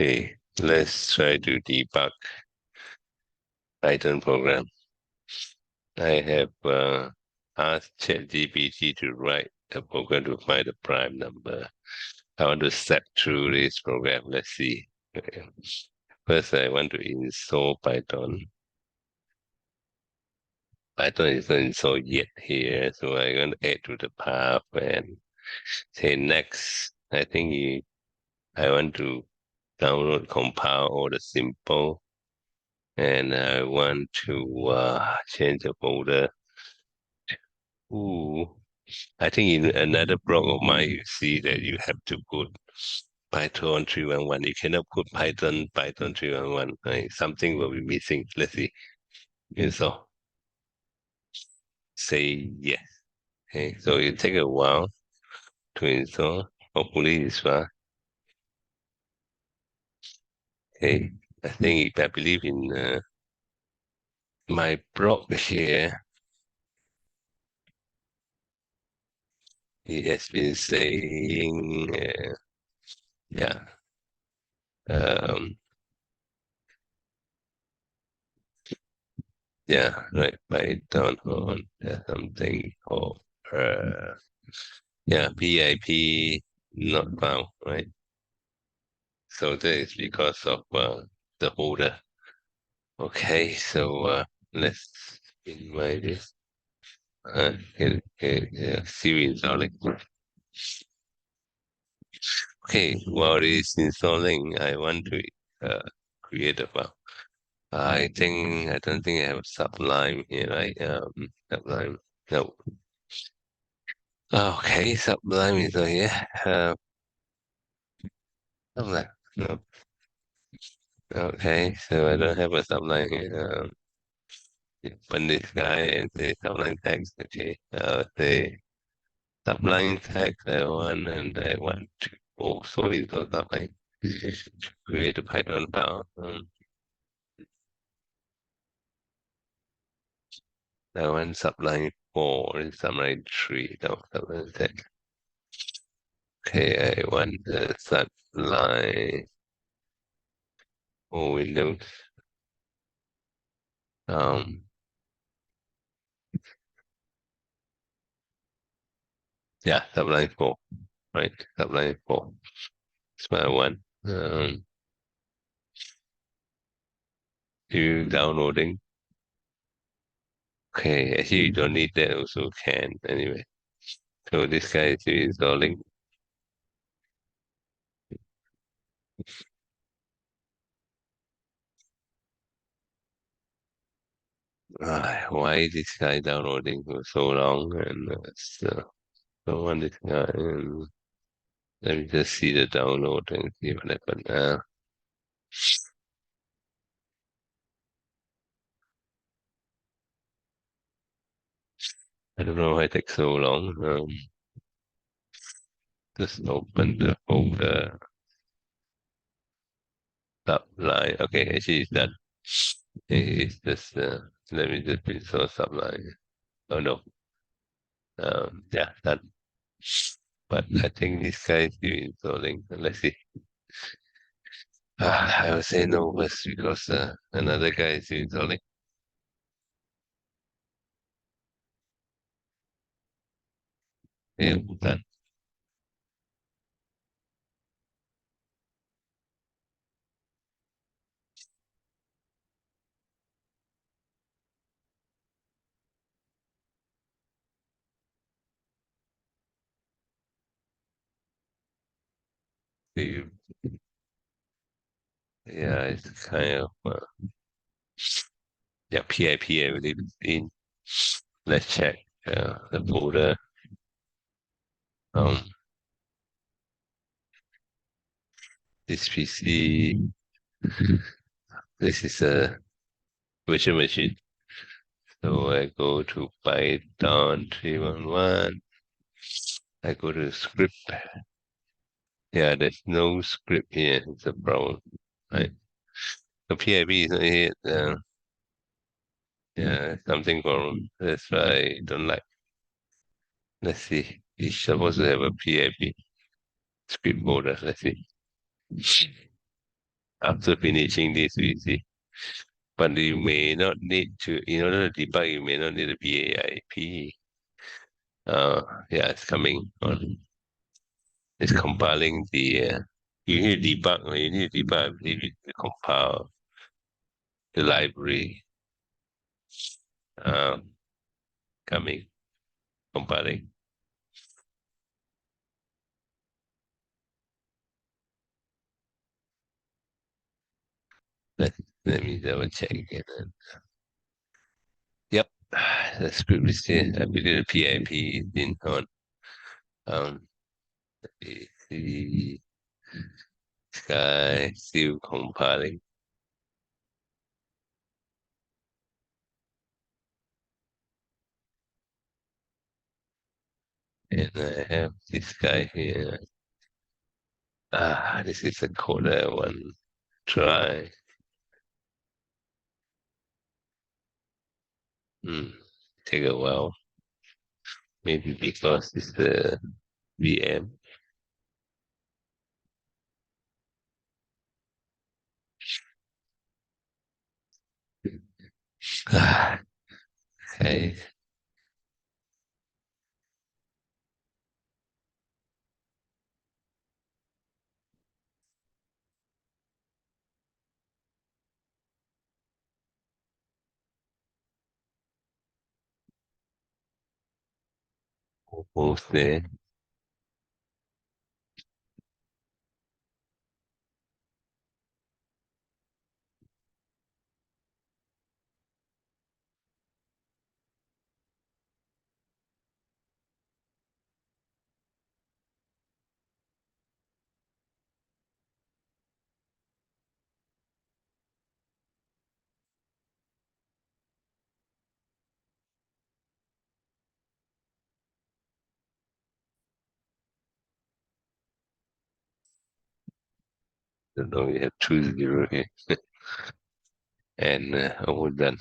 Okay, let's try to debug Python program. I have asked ChatGPT to write a program to find the prime number. I want to step through this program. Let's see. Okay. First, I want to install Python. Python is not installed yet here, so I'm going to add to the path and say next. I want to download, compile all the simple, and I want to change the folder. Ooh, I think in another blog of mine, you see that you have to put Python 311. You cannot put Python 311. Right? Something will be missing. Let's see. Install. Say yes. Okay, so it take a while to install. Hopefully it's fast. Okay, I believe in my blog here. He has been saying, yeah, um, yeah, right, Python on something called, yeah, PIP not found, right? So that is because of the holder. Okay, so let's invite this. Siri installing. Okay, while it is installing, I want to create a file. I don't think I have Sublime here, right? Sublime. No. Okay, Sublime is not here. Sublime. No. Okay, so I don't have a Sublime here. Open this guy and say Sublime text. Okay. Say Sublime text I want and I want to also install Sublime. Create a Python file. I want Sublime 4 and Sublime 3. No, Sublime text. Okay, I want the Sublime for Windows. Um, yeah, Sublime 4, right? Sublime 4. It's my one. You downloading? Okay, actually you don't need that also can anyway. So this guy is installing. Why this guy downloading for so long? And so on this guy. And let me just see the download and see what happened. I don't know why it takes so long. Just open the folder top line. Okay, actually it's done. It's just let me just install subline. Oh no. Yeah, done. But I think this guy is still installing. Let's see. I will say no first because another guy is still installing. Yeah, done. You- Yeah, it's kind of yeah, PIP I believe it's in. Let's check the folder. Um, this PC. This is a virtual machine. So I go to Python 311. I go to script. Yeah, there's no script here. It's a problem, right? The PIB is not here. Yeah, something wrong. That's why I don't like. Let's see. It's supposed to have a PIB script folder. Let's see. After finishing this, we see. But you may not need to, in order to debug, you may not need a PAIP. Yeah, it's coming on. It's compiling the, you need to debug, or you need to debug, I believe, to compile the library, uh, coming, compiling. Let, let me double check again. Yep, the script is here. I believe the PIP is in on. Um, the sky still compiling, and I have this guy here. This is the code I want to try. Hmm, take a while. Maybe because it's the VM. Okay, almost there. Don't know, we have 2 0 here, and almost done.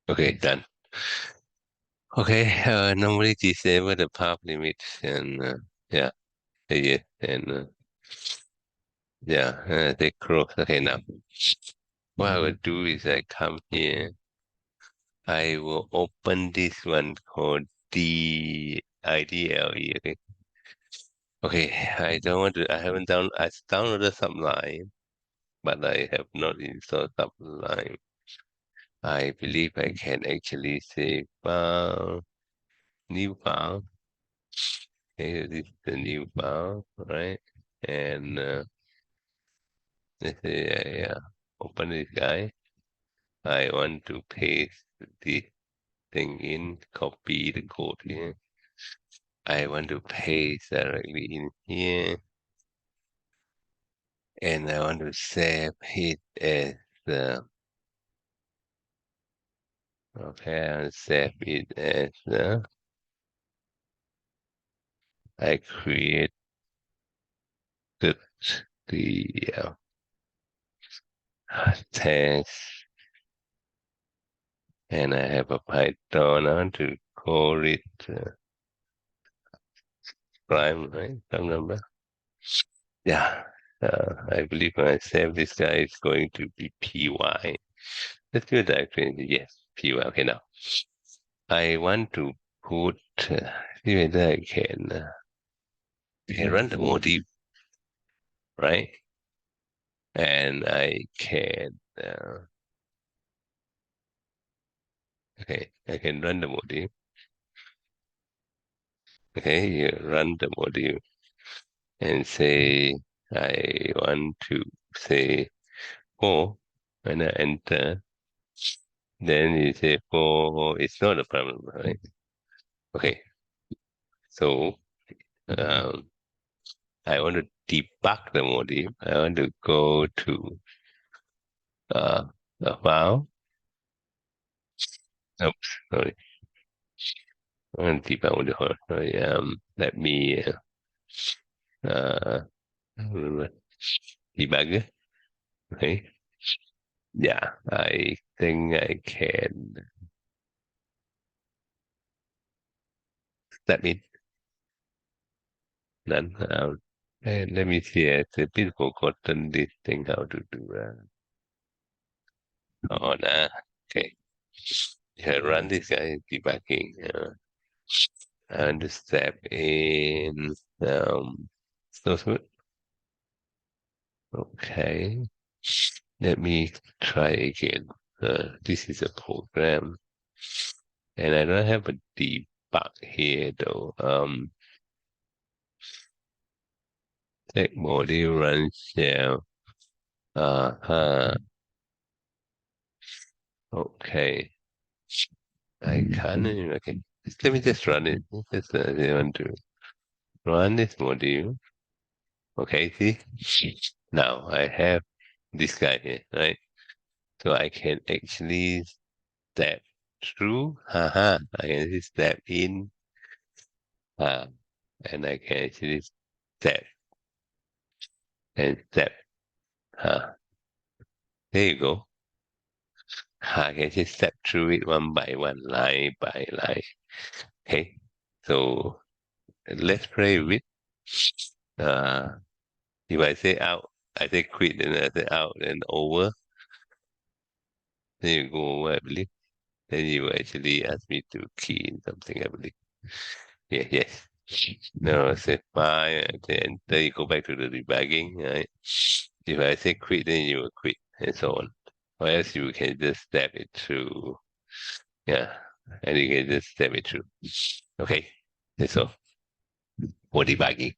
Okay, done. Okay, normally disable the path limit, and yeah, yeah, and yeah, they close. Okay, now what I will do is I come here. I will open this one called DIDLE. Okay, okay. I don't want to. I haven't down. I downloaded Sublime, but I have not installed Sublime. I believe I can actually say file, new file. Okay, this is the new file, right? And let's say I open this guy. I want to paste this thing in, copy the code here. I want to paste directly in here, and I want to save it as the, okay, I save it as I created the text, and I have a Python. I want to call it prime, right? Prime number. Yeah. I believe when I save this guy, it's going to be py. Let's do it directly. Yes, py. Okay, now I want to put, see whether I can run the module, right? And I can, okay, I can run the module. Okay, you run the module and say, I want to say 4, and I enter. Then you say 4, it's not a problem, right? Okay, so um, I want to debug the module. I want to go to uh, the file. Oops, sorry. I want to debug module. Sorry, let me uh, debug. Okay. Yeah, I think I can. step in. None. And let me see. It's a bit forgotten this thing how to do that. Oh, nah. Okay. Yeah, run this guy debugging. And step in. So good. Okay. Let me try again. This is a program, and I don't have a debug here though. Tech module run shell. Okay. I can't. Okay. Let me just run it. Just I want to run this module. Okay. See. Now I have this guy here, right? So I can actually step through. I can just step in. Uh, and I can actually step and step. There you go. I can just step through it one by one, line by line. Okay. So let's play with. Uh, if I say out, I say quit, and I say out and over. Then you go over, I believe. Then you will actually ask me to key in something, I believe. Yeah, yes. No, I say fine, and then you go back to the debugging, right? If I say quit, then you will quit, and so on. Or else you can just step it through. Yeah, and you can just step it through. Okay, that's all for debugging.